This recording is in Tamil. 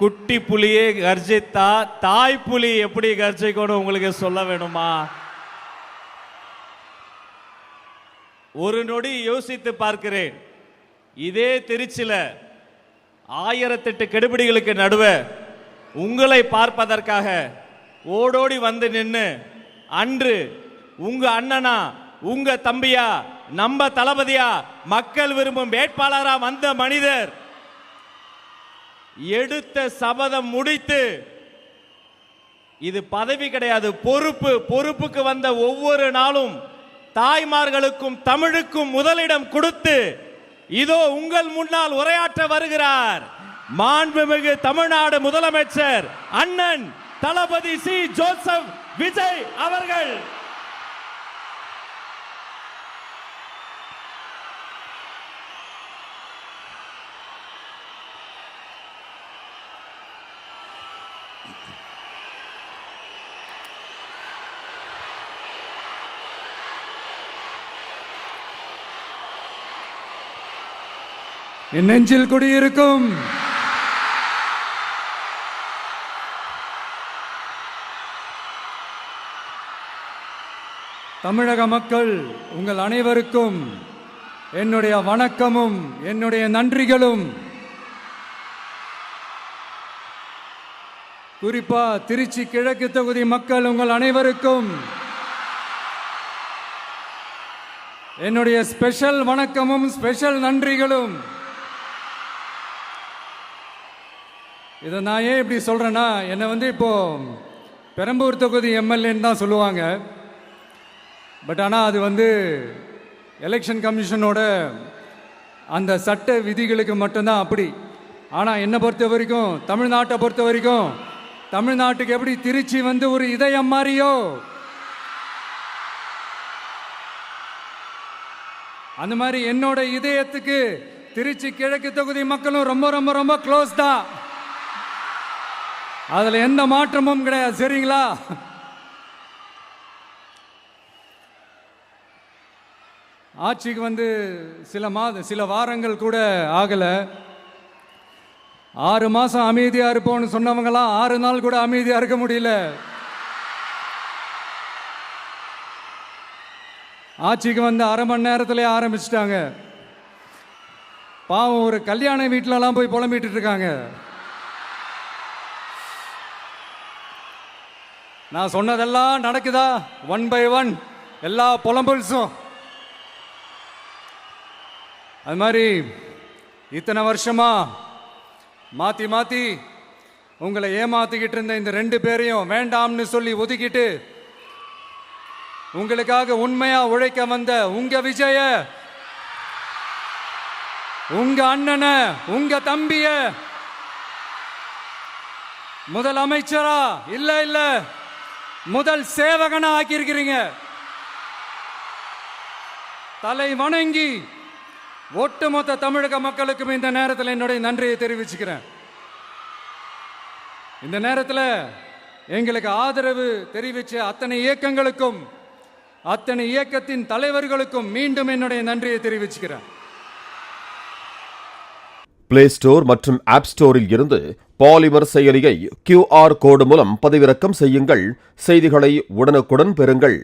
குட்டி புலியே கர்ஜித்தா தாய் புலி எப்படி கர்ஜிக்கணும் உங்களுக்கு சொல்ல வேணுமா? ஒரு நொடி யோசித்து பார்க்கிறேன். இதே திருச்சியில 1008 கெடுபிடிகளுக்கு நடுவே உங்களை பார்ப்பதற்காக ஓடோடி வந்து நின்று அன்று உங்க அண்ணனா உங்க தம்பியா நம்ம தளபதியா மக்கள் விரும்பும் வேட்பாளரா வந்த மனிதர் எடுத்த சபதம் முடித்து, இது பதவி கிடையாது, பொறுப்பு. பொறுப்புக்கு வந்த ஒவ்வொரு நாளும் தாய்மார்களுக்கும் தமிழுக்கும் முதலிடம் கொடுத்து இதோ உங்கள் முன்னால் உரையாற்ற வருகிறார் மாண்புமிகு தமிழ்நாடு முதலமைச்சர் அண்ணன் தளபதி சி ஜோசப் விஜய் அவர்கள். என் நெஞ்சில் குடியிருக்கும் தமிழக மக்கள் உங்கள் அனைவருக்கும் என்னுடைய வணக்கமும் என்னுடைய நன்றிகளும். குறிப்பா திருச்சி கிழக்கு தொகுதி மக்கள் உங்கள் அனைவருக்கும் என்னுடைய ஸ்பெஷல் வணக்கமும் ஸ்பெஷல் நன்றிகளும். இதை நான் ஏன் இப்படி சொல்கிறேன்னா, என்னை இப்போ பெரம்பூர் தொகுதி எம்எல்ஏன்னு தான் சொல்லுவாங்க. பட் ஆனால் அது எலெக்ஷன் கமிஷனோட அந்த சட்ட விதிகளுக்கு மட்டும்தான் அப்படி. ஆனால் என்னை பொறுத்த வரைக்கும், தமிழ்நாட்டை பொறுத்த வரைக்கும், தமிழ்நாட்டுக்கு எப்படி திருச்சி ஒரு இதயம் மாதிரியோ, அந்த மாதிரி என்னோட இதயத்துக்கு திருச்சி கிழக்கு தொகுதி மக்களும் ரொம்ப ரொம்ப ரொம்ப க்ளோஸ் தான். அதுல எந்த மாற்றமும் கிடையாது. சரிங்களா? ஆட்சிக்கு சில வாரங்கள் கூட ஆகல. 6 மாசம் அமைதியா இருப்போம்னு சொன்னவங்களாம் 6 நாள் கூட அமைதியா இருக்க முடியல. ஆட்சிக்கு அரை மணி நேரத்திலே ஆரம்பிச்சிட்டாங்க. பாவம், ஒரு கல்யாண வீட்டிலலாம் போய் புலம்பிட்டு இருக்காங்க. நான் சொன்னதெல்லாம் நடக்குதா? 1 by 1 எல்லா புலம்பல்ஸும். அது மாதிரி இத்தனை வருஷமா மாத்தி மாத்தி உங்களை ஏமாத்திக்கிட்டு இருந்த இந்த 2 பேரையும் வேண்டாம்னு சொல்லி ஒதுக்கிட்டு உங்களுக்காக உண்மையா உழைக்க வந்த உங்க விஜய, உங்க அண்ணனை, உங்க தம்பிய முதல் அமைச்சரா இல்ல முதல் சேவகனா ஆக்கியிருக்கிறீங்க. தலை வணங்கி ஒட்டுமொத்த தமிழக மக்களுக்கும் இந்த நேரத்தில் என்னுடைய நன்றியை தெரிவிச்சுக்கிறேன். இந்த நேரத்தில் எங்களுக்கு ஆதரவு தெரிவிச்ச அத்தனை இயக்கங்களுக்கும், அத்தனை இயக்கத்தின் தலைவர்களுக்கும் மீண்டும் என்னுடைய நன்றியை தெரிவிச்சுக்கிறேன். பிளே ஸ்டோர் மற்றும் ஆப் ஸ்டோரில் இருந்து பாலிமர் செயலியை QR கோடு மூலம் பதிவிறக்கம் செய்யுங்கள். செய்திகளை உடனுக்குடன் பெறுங்கள்.